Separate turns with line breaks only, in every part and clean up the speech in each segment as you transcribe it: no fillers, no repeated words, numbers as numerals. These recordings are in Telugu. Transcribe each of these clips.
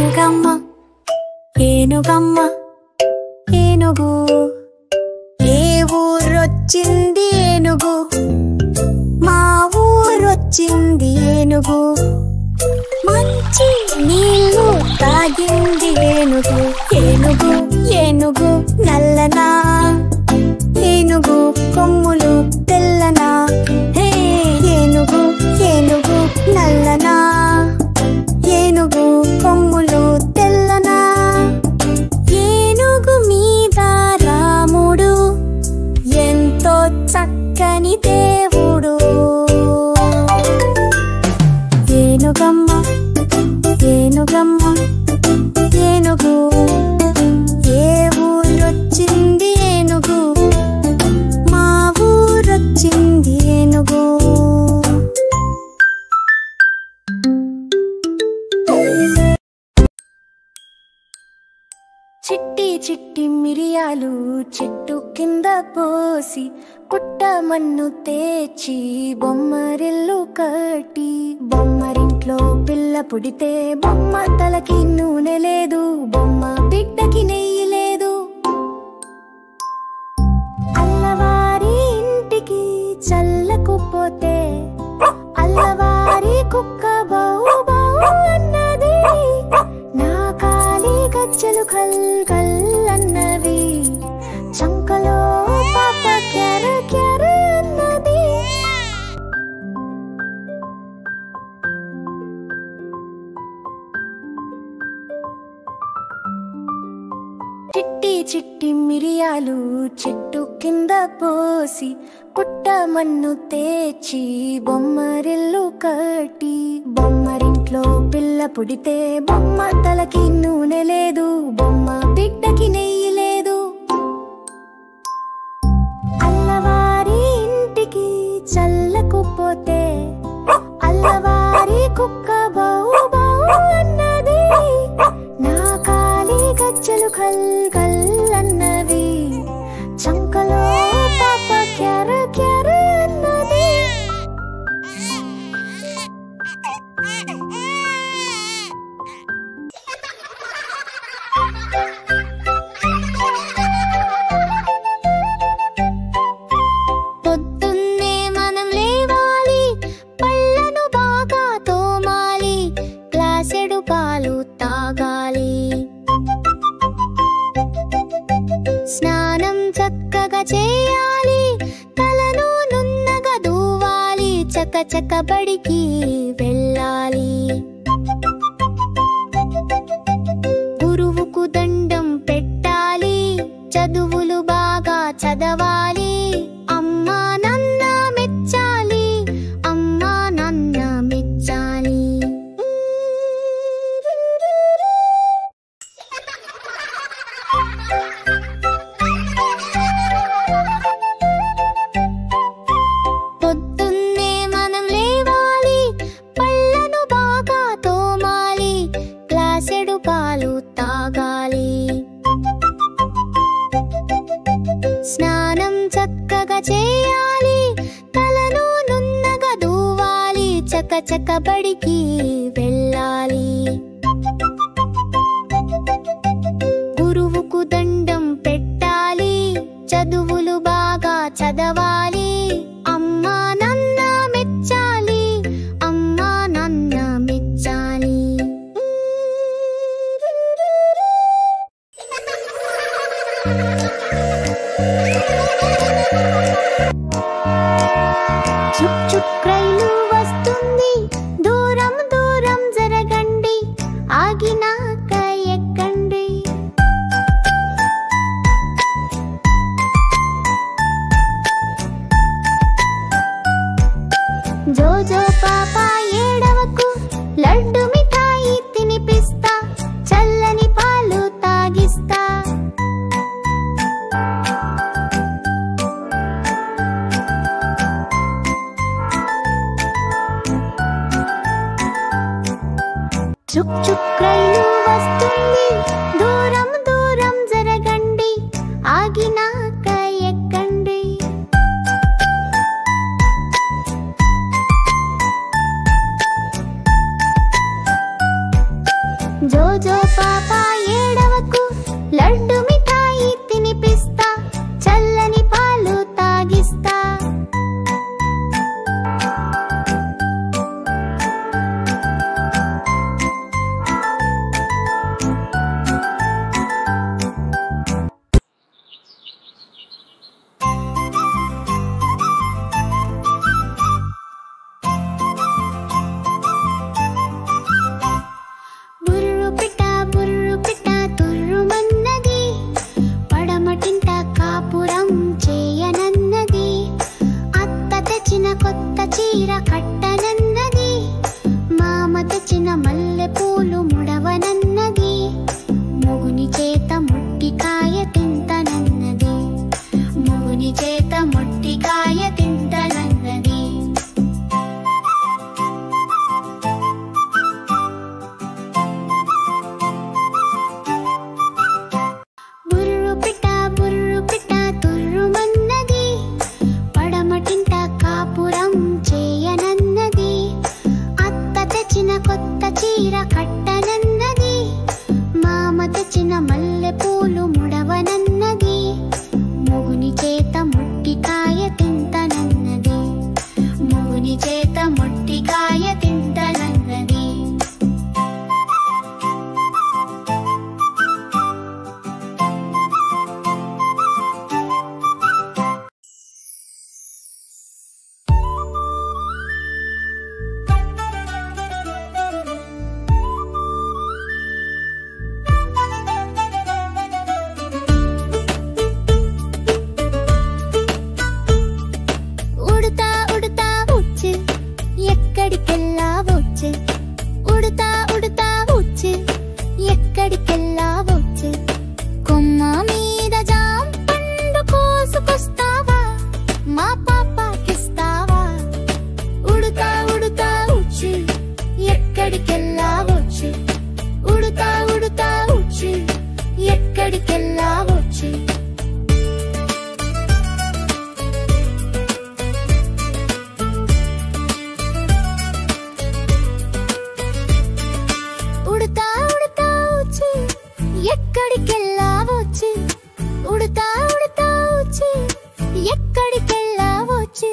ఏనుగమ్మ ఏనుగమ్మ ఏనుగు ఏ ఊరొచ్చింది ఏనుగు మా ఊరొచ్చింది ఏనుగు మంచి నీళ్ళు తాగింది ఏనుగు ఏనుగు ఏనుగు నల్లనా ఏనుగు కొమ్ములు తెల్లనా హే ఏనుగు ఏనుగు నల్లనా ఏనుగు కొమ్ములు తెల్లనా ఏనుగు మీద రాముడు ఎంతో చక్కని దేవుడు ఏనుగమ్మ ఏనుగమ్మ ఏనుగు ఏ ఊరొచ్చింది ఏనుగు మా ఊరొచ్చింది ఏనుగు చిట్టి చిట్టి మిరియాలు చెట్టు కింద పోసి పుట్ట మన్ను తెచ్చి బొమ్మరిల్లు కట్టి బొమ్మరింట్లో పిల్ల పుడితే బొమ్మ తలకి నూనె లేదు బొమ్మ బిడ్డకి నెయ్యి లేదు అల్లవారి ఇంటికి చల్లకుపోతే అల్లవారి కుక్క బౌ బౌ అన్నది నా కాలి గజ్జలు కల్ కల్ అన్నవి చంకలో పాప క్యార క్యార అన్నది చిట్టి చిట్టి మిరియాలు చెట్టు కింద పోసి పుట్ట మన్ను తెచ్చి బొమ్మరిల్లు కట్టి బొమ్మరింట్లో పిల్ల పుడితే బొమ్మ తలకి నూనె లేదు బొమ్మ బిడ్డకి నెయ్యి లేదు అల్లవారి ఇంటికి చల్లకుపోతే అల్లవారి కుక్క బౌ బౌ అన్నది నా కాలి గజ్జలు కల్ కల్ అన్నవి చంకలో పాప క్యార క్యార అన్నది పొద్దున్నే మనం లేవాలి పళ్ళను బాగా తోమాలి గ్లాసెడు పాలు తాగాలి స్నానం చక్కగా చేయాలి తలను నున్నగా దూవాలి చక చక బడికి వెళ్ళాలి గురువుకు దండం పెట్టాలి చదువులు బాగా చదవాలి అమ్మా నాన్న మెచ్చాలి అమ్మా నాన్న మెచ్చాలి పొద్దున్నే మనం లేవాలి పళ్ళను బాగా తోమాలి గ్లాసెడు పాలు తాగాలి స్నానం చక్కగా చేయాలి తలను నున్నగా దూవాలి చక చక బడికి వెళ్ళాలి గురువుకు దండం పెట్టాలి చదువులు బాగా చదవాలి అమ్మా నాన్న మెచ్చాలి అమ్మా నాన్న మెచ్చాలి చుక్ చుక్ రైలు వస్తుంది దూరం దూరం జరగండి ఆగినాక ఎక్కండి జో జో పాప ఏడవకు లడ్డు మిఠాయి తినిపిస్తా చల్లని పాలు తాగిస్తా చుక్ చుక్ రైలు వస్తుంది దూరం దూరం జరగండి ఆగినాక ఎక్కండి జోజో పాప ఏడవకు, లడ్డు మిఠాయి తినిపిస్తా, చల్లని పాలు తాగిస్తా. బుర్రు పిట్ట తుర్రుమన్నది, పడమటింట కాపురం చేయనన్నది. అత్త తెచ్చిన కొత్త చీర కట్టనన్నది, మామ తెచ్చిన మల్లె పూలు ముడవనన్నది. మొగుని చేత మొట్టికాయ తింటనన్నది, మొగుని చేత మొట్టికాయ తింటనన్నది. బుర్రు పిట్ట తుర్రుమన్నది, పడమటింట కాపురం చేయనన్నది. అత్త తెచ్చిన కొత్త చీర కట్టనన్నది, మామ తెచ్చిన మల్లె పూలు ముడవనన్నది. మొగుని చేత మొట్టికాయ తింటనన్నది, మొగుని చేత మొట్టికాయ తింటనన్నది. ఉడుతా ఉడుతా ఉచ్చు, ఎక్కడికెళ్ళావొచ్చు. ఉడుతా ఉడుతా ఉచ్చు, ఎక్కడికెళ్ళావొచ్చు. కొమ్మ మీద జాం పండు కోసుకొస్తావా, మా పాపకిస్తావా. ఉడుతా ఉడుతా ఉచ్చు, ఎక్కడికెళ్ళావొచ్చు. ఉడుతా ఉడుతా ఉచ్చు, ఎక్కడికెళ్ళావొచ్చు. ఉడుతా ఉడుతా ఉచ్చు, ఎక్కడికెళ్ళావొచ్చు. ఉడుతా ఉడుతా ఉచ్చు, ఎక్కడికెళ్ళావొచ్చు.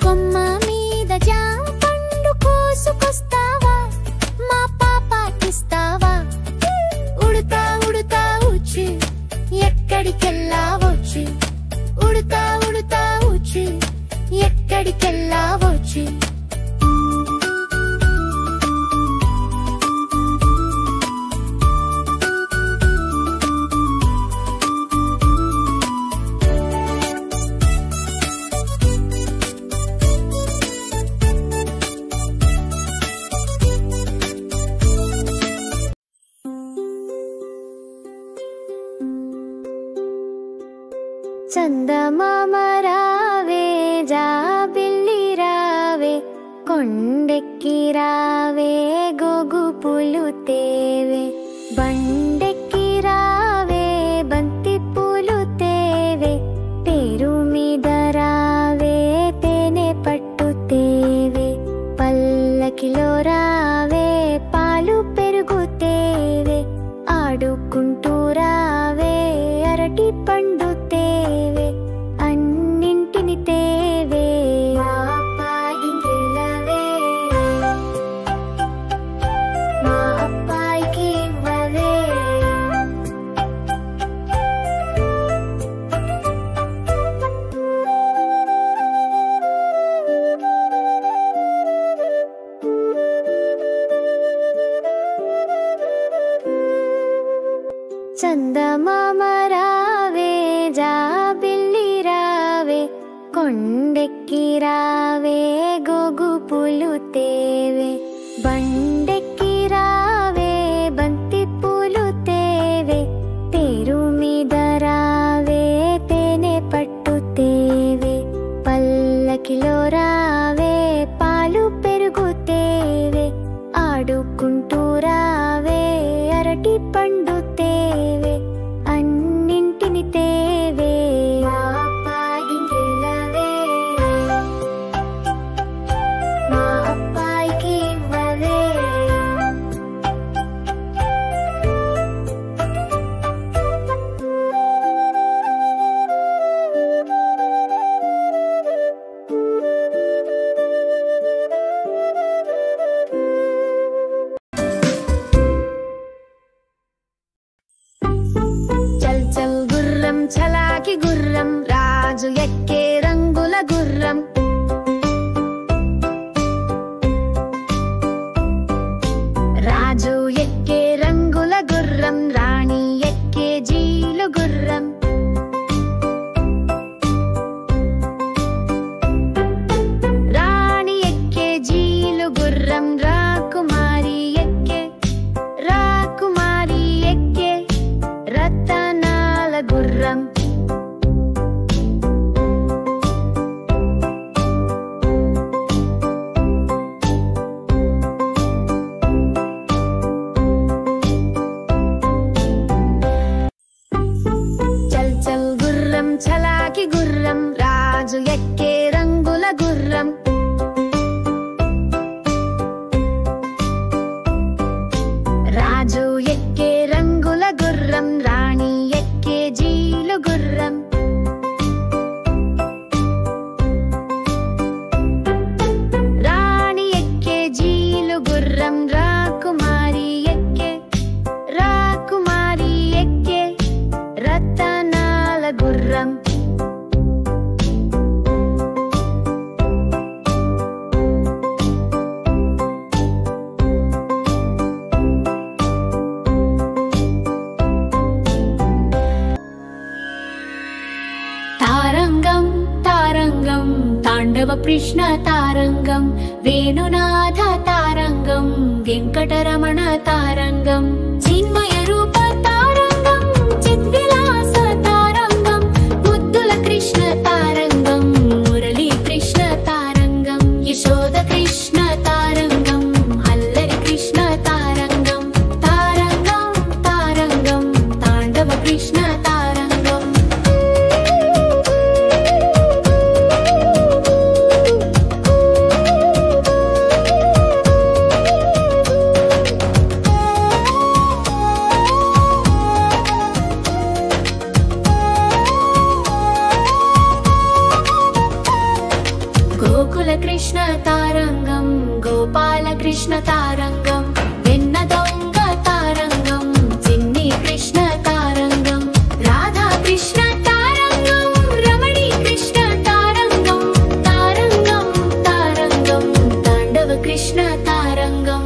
కొమ్మ మీద జామ పండు కోసుకొస్తావా, మా పాపకిస్తావా. ఉడుతా ఉడుతా ఉచ్చు, ఎక్కడికెళ్ళావొచ్చు. ఉడుతా ఉడుతా ఉచ్చు, ఎక్కడికెళ్ళావొచ్చు. చందమామ రావే, జాబిల్లి రావే, కొండెక్కి రావే, గోగు పూలు తేవే. బండెక్కి రావే, బంతి పూలు తేవే. తేరు మీద రావే, తేనె పట్టు తేవే. పల్లకిలో రావే, పాలు పెరుగు తేవే. ఆడుకుంటూ రావే, అరటి పండు తేవే. అన్నింటిని తేవే, మా అబ్బాయికివ్వవే, మా అబ్బాయికి ఇవ్వవే. చందమామ రావే, జాబిల్లి రావే, కొండెక్కి రావే, గోగు పూలు తేవే. బండెక్కి రావే, బంతి పూలు తేవే. తేరు మీద రావే, తేనె పట్టు తేవే. పల్లకిలో రావే, పాలు పెరుగు తేవే. ఆడుకుంటూ రావే, అరటి పండు తేవే. అన్నింటిని తేవే, మా అబ్బాయికివ్వవే, మా అబ్బాయికి ఇవ్వవే. చలాకి గుర్రం రాజు ఎక్కే రంగుల గుర్రం రాజు ఎక్కే రంగుల గుర్రం రాణి ఎక్కే జీలు గుర్రం రాణి ఎక్కే జీలు గుర్రం రాకుమారి ఎక్కే రతనాల గుర్రం చలాకి గుర్రం రాజు ఎక్కే రంగుల గుర్రం రాజు ఎక్కే రంగుల గుర్రం రాణి ఎక్కే జీలు గుర్రం రాణి ఎక్కే జీలు గుర్రం రాకుమారి ఎక్కే రతనాల గుర్రం తారంగం తారంగం తాండవ కృష్ణ తారంగం వేణునాథ తారంగం వెంకటరమణ తారంగం చిన్మయ రూప తారంగం చిద్విలాస తారంగం ముద్దుల కృష్ణ తారంగం మురళీ కృష్ణ తారంగం యశోద కృష్ణ తారంగం అల్లరి కృష్ణ తారంగం తారంగం తారంగం తాండవ కృష్ణ తారంగం గోకుల కృష్ణ తారంగం గోపాల కృష్ణ తారంగం వెన్న దొంగ తారంగం చిన్ని కృష్ణ తారంగం రాధా కృష్ణ తారంగం రమణీ కృష్ణ తారంగం తారంగం తారంగం తాండవ Krishna తారంగం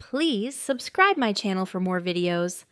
Please subscribe my channel for more videos.